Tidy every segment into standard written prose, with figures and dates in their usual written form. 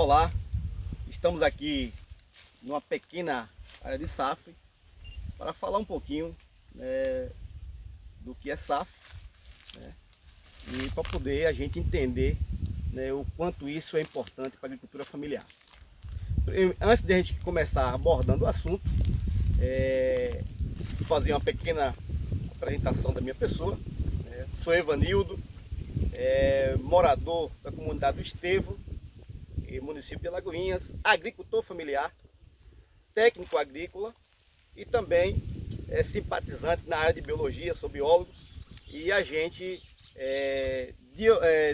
Olá, estamos aqui numa pequena área de SAF para falar um pouquinho do que é SAF, né, e para poder a gente entender, né, o quanto isso é importante para a agricultura familiar. Antes de a gente começar abordando o assunto, vou fazer uma pequena apresentação da minha pessoa. Sou Evanildo, morador da comunidade do Estevo, município de Alagoinhas, agricultor familiar, técnico agrícola e também simpatizante na área de biologia, sou biólogo, e a gente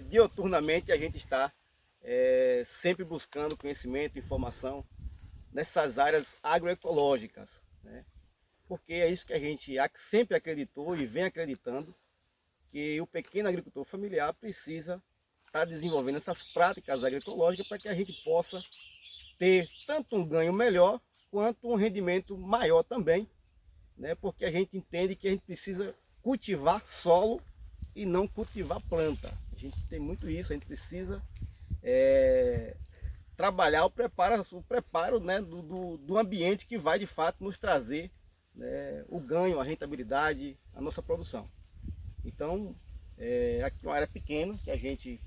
dioturnamente a gente está sempre buscando conhecimento, informação nessas áreas agroecológicas, né? Porque é isso que a gente sempre acreditou e vem acreditando, que o pequeno agricultor familiar precisa estar desenvolvendo essas práticas agroecológicas para que a gente possa ter tanto um ganho melhor quanto um rendimento maior também, né? Porque a gente entende que a gente precisa cultivar solo e não cultivar planta. A gente tem muito isso, a gente precisa trabalhar o preparo, né, do ambiente que vai de fato nos trazer, né, o ganho, a rentabilidade, a nossa produção. Então, aqui é uma área pequena que a gente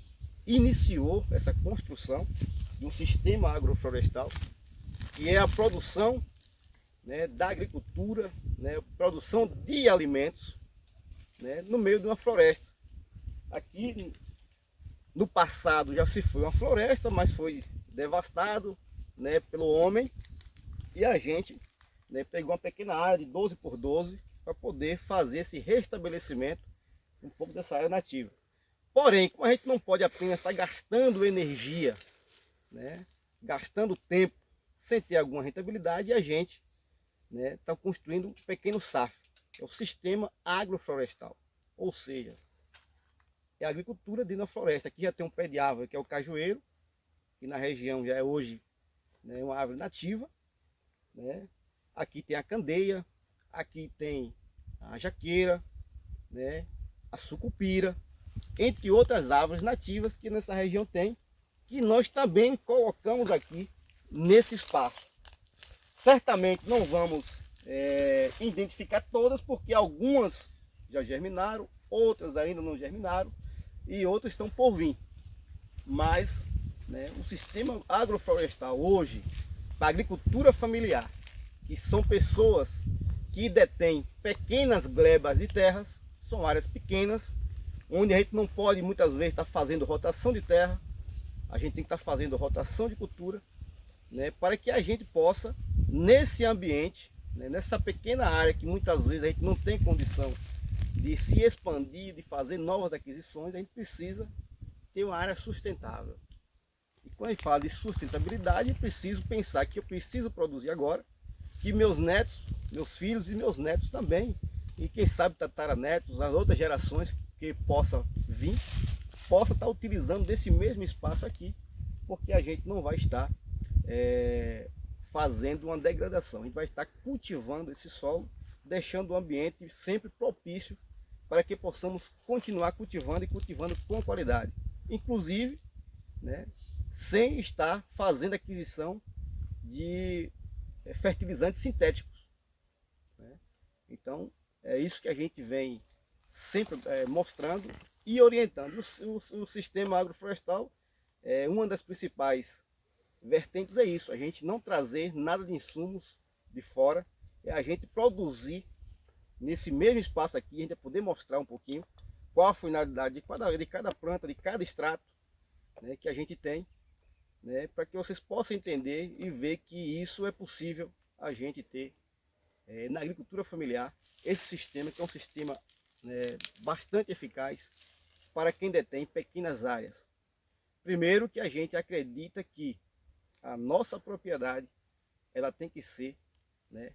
iniciou essa construção de um sistema agroflorestal, que é a produção, né, da agricultura, né, produção de alimentos, né, no meio de uma floresta. Aqui no passado já se foi uma floresta, mas foi devastado, né, pelo homem, e a gente, né, pegou uma pequena área de 12 por 12 para poder fazer esse restabelecimento um pouco dessa área nativa. Porém, como a gente não pode apenas estar gastando energia, né, gastando tempo sem ter alguma rentabilidade, a gente, né, está construindo um pequeno SAF, que é o Sistema Agroflorestal. Ou seja, é a agricultura dentro da floresta. Aqui já tem um pé de árvore, que é o cajueiro, que na região já é hoje, né, uma árvore nativa, né? Aqui tem a candeia, aqui tem a jaqueira, né, a sucupira, entre outras árvores nativas que nessa região tem, que nós também colocamos aqui nesse espaço. Certamente não vamos identificar todas, porque algumas já germinaram, outras ainda não germinaram e outras estão por vir. Mas, né, o sistema agroflorestal hoje, para a agricultura familiar, que são pessoas que detêm pequenas glebas de terras, são áreas pequenas, onde a gente não pode muitas vezes estar fazendo rotação de terra, a gente tem que estar fazendo rotação de cultura, né, para que a gente possa, nesse ambiente, né, nessa pequena área que muitas vezes a gente não tem condição de se expandir, de fazer novas aquisições, a gente precisa ter uma área sustentável. E quando a gente fala de sustentabilidade, eu preciso pensar que eu preciso produzir agora, que meus netos, meus filhos e meus netos também, e quem sabe tataranetos, as outras gerações que possa vir, possa estar utilizando desse mesmo espaço aqui, porque a gente não vai estar fazendo uma degradação, a gente vai estar cultivando esse solo, deixando o ambiente sempre propício para que possamos continuar cultivando e cultivando com qualidade, inclusive, né, sem estar fazendo aquisição de fertilizantes sintéticos, né? Então é isso que a gente vem sempre mostrando e orientando. O sistema agroflorestal, uma das principais vertentes é isso, a gente não trazer nada de insumos de fora, é a gente produzir nesse mesmo espaço aqui, a gente vai poder mostrar um pouquinho qual a finalidade de cada planta, de cada extrato, né, que a gente tem, né, para que vocês possam entender e ver que isso é possível a gente ter na agricultura familiar, esse sistema que é um sistema bastante eficaz para quem detém pequenas áreas. Primeiro, que a gente acredita que a nossa propriedade ela tem que ser, né,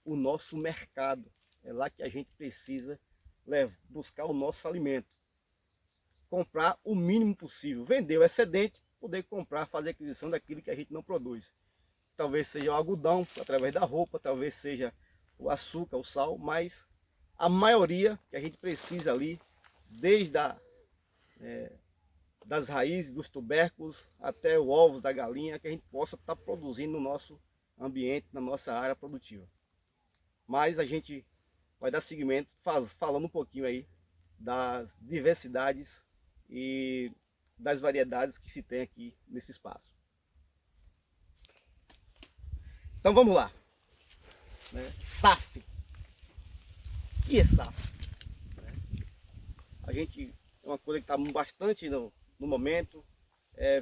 o nosso mercado. É lá que a gente precisa buscar o nosso alimento. Comprar o mínimo possível. Vender o excedente, poder comprar, fazer aquisição daquilo que a gente não produz. Talvez seja o algodão, através da roupa, talvez seja o açúcar, o sal, mas a maioria que a gente precisa ali, desde das raízes, dos tubérculos, até os ovos da galinha, que a gente possa estar produzindo no nosso ambiente, na nossa área produtiva. Mas a gente vai dar seguimento falando um pouquinho aí das diversidades e das variedades que se tem aqui nesse espaço. Então vamos lá. SAF. O que é SAF? A gente, é uma coisa que está bastante no momento,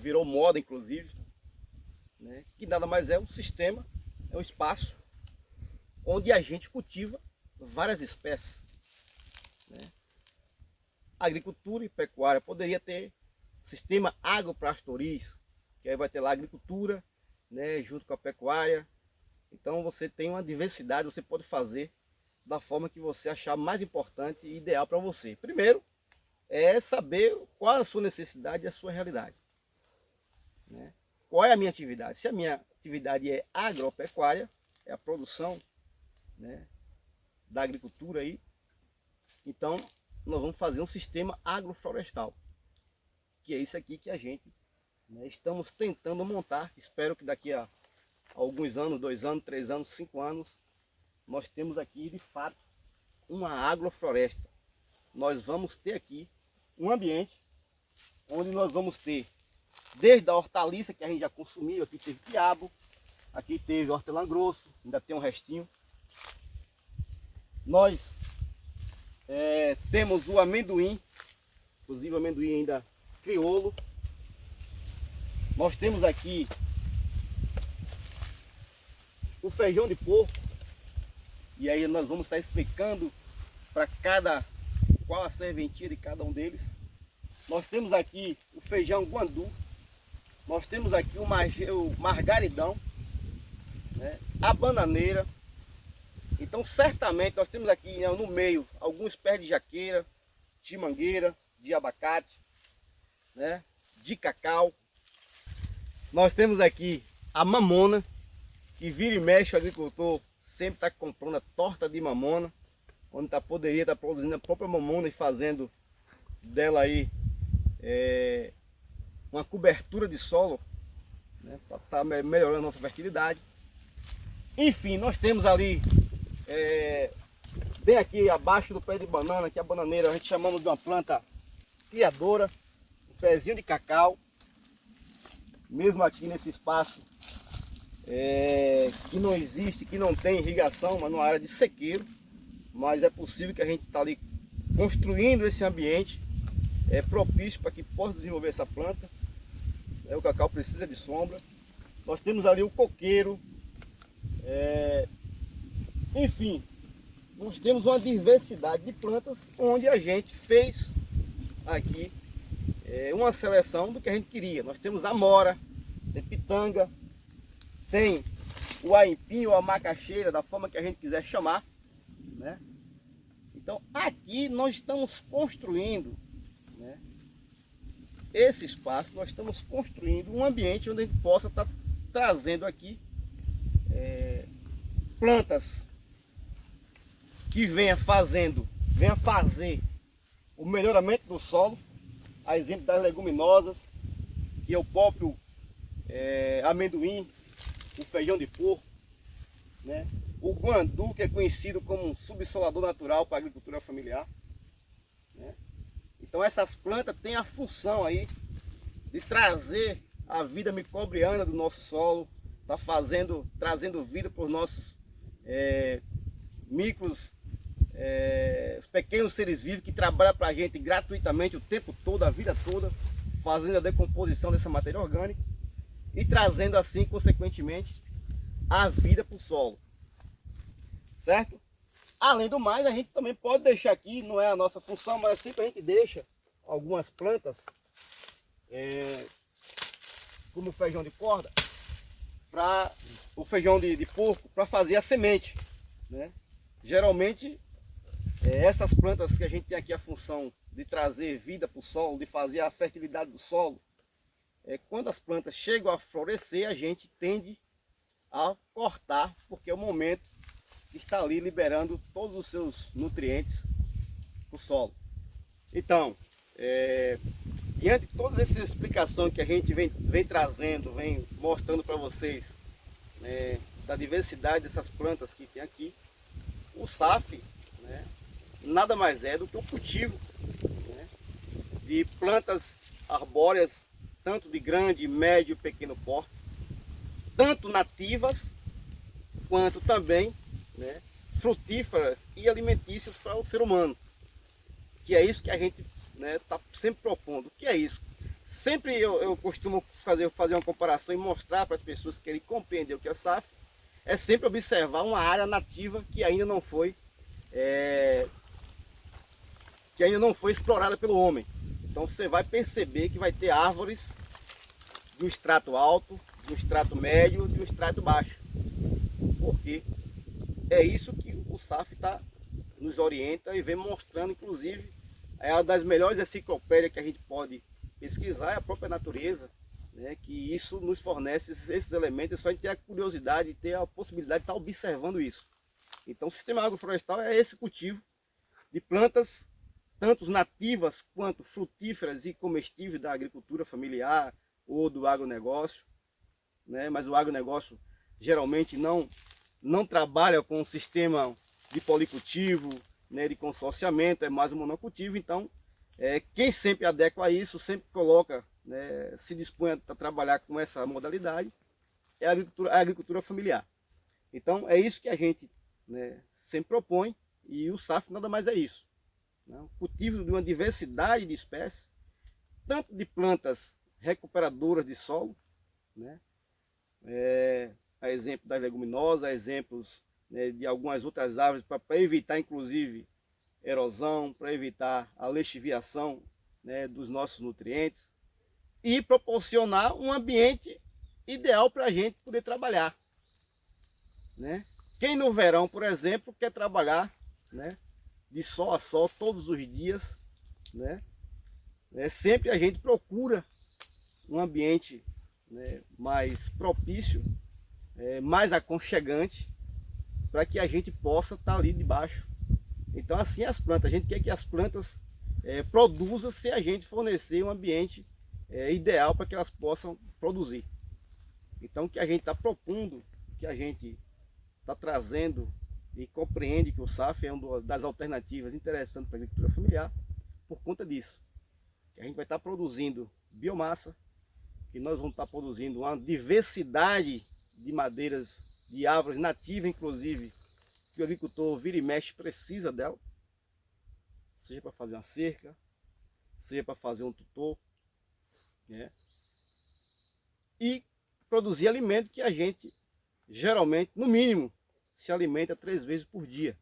virou moda inclusive, né? Que nada mais é um sistema, é um espaço onde a gente cultiva várias espécies, né? Agricultura e pecuária poderia ter sistema agropastoris, que aí vai ter lá a agricultura, né, junto com a pecuária. Então você tem uma diversidade, você pode fazer da forma que você achar mais importante e ideal para você. Primeiro é saber qual é a sua necessidade e a sua realidade, né? Qual é a minha atividade? Se a minha atividade é agropecuária, é a produção, né, da agricultura aí, então nós vamos fazer um sistema agroflorestal, que é isso aqui que a gente, né, estamos tentando montar. Espero que daqui a alguns anos, 2 anos, 3 anos, 5 anos, nós temos aqui de fato uma agrofloresta. Nós vamos ter aqui um ambiente onde nós vamos ter desde a hortaliça que a gente já consumiu. Aqui teve quiabo, aqui teve hortelã grosso, ainda tem um restinho. Nós temos o amendoim, inclusive o amendoim ainda crioulo. Nós temos aqui o feijão de porco, e aí nós vamos estar explicando para qual a serventia de cada um deles. Nós temos aqui o feijão guandu, nós temos aqui o margaridão, né, a bananeira. Então certamente nós temos aqui, né, no meio alguns pés de jaqueira, de mangueira, de abacate, né, de cacau. Nós temos aqui a mamona, que vira e mexe o agricultor sempre está comprando a torta de mamona, onde poderia estar produzindo a própria mamona e fazendo dela aí uma cobertura de solo, né, para estar melhorando a nossa fertilidade. Enfim, nós temos ali, bem aqui abaixo do pé de banana, que é a bananeira, a gente chamamos de uma planta criadora, um pezinho de cacau. Mesmo aqui nesse espaço que não existe, que não tem irrigação, mas numa área de sequeiro, mas é possível que a gente está ali construindo esse ambiente propício para que possa desenvolver essa planta. O cacau precisa de sombra. Nós temos ali o coqueiro, enfim, nós temos uma diversidade de plantas onde a gente fez aqui uma seleção do que a gente queria. Nós temos a mora, tem pitanga, tem o aipim ou a macaxeira, da forma que a gente quiser chamar, né? Então aqui nós estamos construindo, né, esse espaço, nós estamos construindo um ambiente onde a gente possa estar trazendo aqui plantas que venha fazer o melhoramento do solo, a exemplo das leguminosas, que é o próprio amendoim, o feijão de porco, né? O guandu, que é conhecido como um subsolador natural para a agricultura familiar, né? Então essas plantas têm a função aí de trazer a vida microbiana do nosso solo, tá trazendo vida para os nossos os pequenos seres vivos que trabalham para a gente gratuitamente o tempo todo, a vida toda, fazendo a decomposição dessa matéria orgânica e trazendo assim, consequentemente, a vida para o solo, certo? Além do mais, a gente também pode deixar aqui, não é a nossa função, mas sempre a gente deixa algumas plantas, como o feijão de corda, o feijão de porco, para fazer a semente, né? Geralmente, essas plantas que a gente tem aqui a função de trazer vida para o solo, de fazer a fertilidade do solo, quando as plantas chegam a florescer, a gente tende a cortar, porque é o momento que está ali liberando todos os seus nutrientes para o solo. Então, diante de todas essas explicações que a gente vem trazendo, vem mostrando para vocês, né, da diversidade dessas plantas que tem aqui, o SAF, né, nada mais é do que o cultivo, né, de plantas arbóreas, tanto de grande, médio e pequeno porte, tanto nativas, quanto também, né, frutíferas e alimentícias para o ser humano. Que é isso que a gente está sempre propondo. O que é isso? Sempre eu costumo fazer uma comparação e mostrar para as pessoas que querem compreender o que é SAF, é sempre observar uma área nativa que ainda não foi explorada pelo homem. Então você vai perceber que vai ter árvores de um extrato alto, de um extrato médio, de um extrato baixo. Porque é isso que o SAF nos orienta e vem mostrando, inclusive, é uma das melhores enciclopédias que a gente pode pesquisar, é a própria natureza, né, que isso nos fornece esses elementos, é só a gente ter a curiosidade e ter a possibilidade de estar observando isso. Então o sistema agroflorestal é esse cultivo de plantas, tanto nativas quanto frutíferas e comestíveis da agricultura familiar ou do agronegócio, né, mas o agronegócio geralmente não trabalha com um sistema de policultivo, né, de consorciamento, é mais um monocultivo. Então quem sempre adequa a isso, sempre coloca, né, se dispõe a trabalhar com essa modalidade, é a agricultura familiar. Então é isso que a gente, né, sempre propõe, e o SAF nada mais é isso, né, o cultivo de uma diversidade de espécies, tanto de plantas recuperadoras de solo, né, a exemplo das leguminosas, a exemplos, né, de algumas outras árvores, para evitar inclusive erosão, para evitar a lixiviação, né, dos nossos nutrientes e proporcionar um ambiente ideal para a gente poder trabalhar, né? Quem no verão, por exemplo, quer trabalhar, né, de sol a sol todos os dias, né, sempre a gente procura um ambiente, né, mais propício, mais aconchegante, para que a gente possa estar ali debaixo. Então assim as plantas, a gente quer que as plantas produzam se a gente fornecer um ambiente ideal para que elas possam produzir. Então o que a gente está propondo, o que a gente está trazendo e compreende que o SAF é uma das alternativas interessantes para a agricultura familiar, por conta disso. Que a gente vai estar produzindo biomassa, que nós vamos estar produzindo uma diversidade de madeiras, de árvores nativas inclusive, que o agricultor vira e mexe precisa dela, seja para fazer uma cerca, seja para fazer um tutor, né? E produzir alimento que a gente geralmente, no mínimo, se alimenta 3 vezes por dia.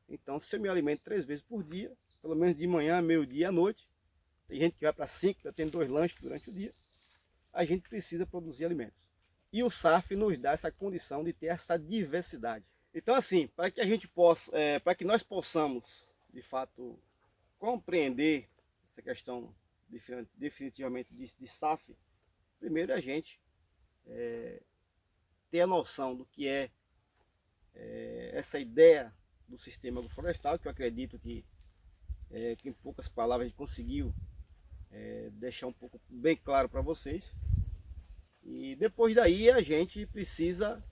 Então se eu me alimento 3 vezes por dia, pelo menos de manhã, meio-dia e à noite, tem gente que vai para 5, já tem 2 lanches durante o dia, a gente precisa produzir alimentos. E o SAF nos dá essa condição de ter essa diversidade. Então assim, para que a gente possa, para que nós possamos, de fato, compreender essa questão definitivamente de SAF, primeiro a gente ter a noção do que é essa ideia do sistema agroflorestal, que eu acredito que em poucas palavras a gente conseguiu deixar um pouco bem claro para vocês. E depois daí a gente precisa,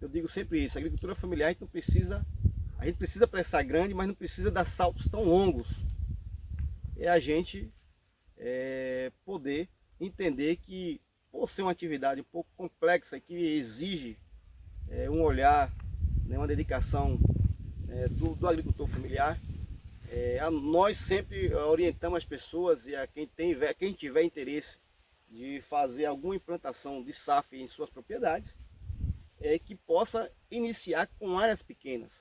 eu digo sempre isso, a agricultura familiar a gente precisa prestar grande, mas não precisa dar saltos tão longos. É a gente poder entender que, por ser uma atividade um pouco complexa, que exige um olhar, né, uma dedicação do agricultor familiar, nós sempre orientamos as pessoas e a quem tiver interesse de fazer alguma implantação de SAF em suas propriedades, que possa iniciar com áreas pequenas,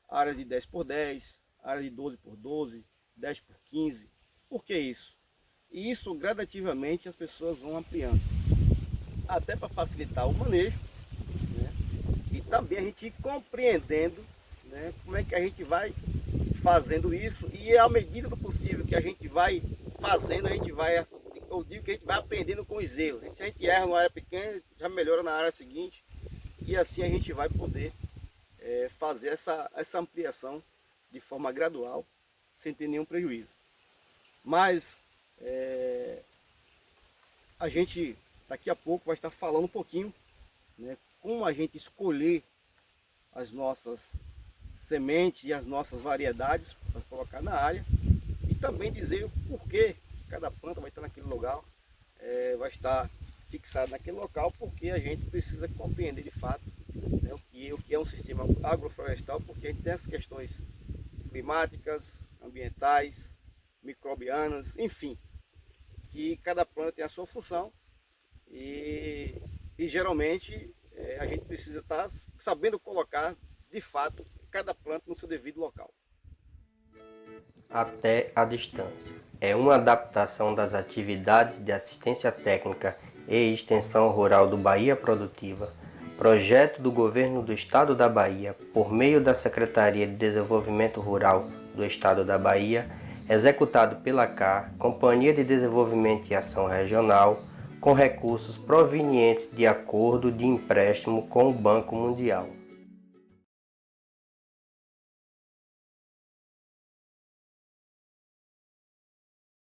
áreas de 10 por 10, áreas de 12 por 12, 10 por 15. Por que isso? E isso gradativamente as pessoas vão ampliando, até para facilitar o manejo, né? E também a gente ir compreendendo, né, como é que a gente vai fazendo isso, e à medida do possível que a gente vai fazendo, eu digo que a gente vai aprendendo com os erros. Se a gente erra numa área pequena, já melhora na área seguinte, e assim a gente vai poder fazer essa ampliação de forma gradual, sem ter nenhum prejuízo. Mas a gente daqui a pouco vai estar falando um pouquinho, né, como a gente escolher as nossas sementes e as nossas variedades para colocar na área, e também dizer o porquê cada planta vai estar naquele lugar, vai estar fixado naquele local, porque a gente precisa compreender de fato, né, o que é um sistema agroflorestal, porque a gente tem as questões climáticas, ambientais, microbianas, enfim, que cada planta tem a sua função e geralmente a gente precisa estar sabendo colocar de fato cada planta no seu devido local. Até a distância. É uma adaptação das atividades de assistência técnica e extensão rural do Bahia Produtiva, projeto do Governo do Estado da Bahia, por meio da Secretaria de Desenvolvimento Rural do Estado da Bahia, executado pela CAR, Companhia de Desenvolvimento e Ação Regional, com recursos provenientes de acordo de empréstimo com o Banco Mundial.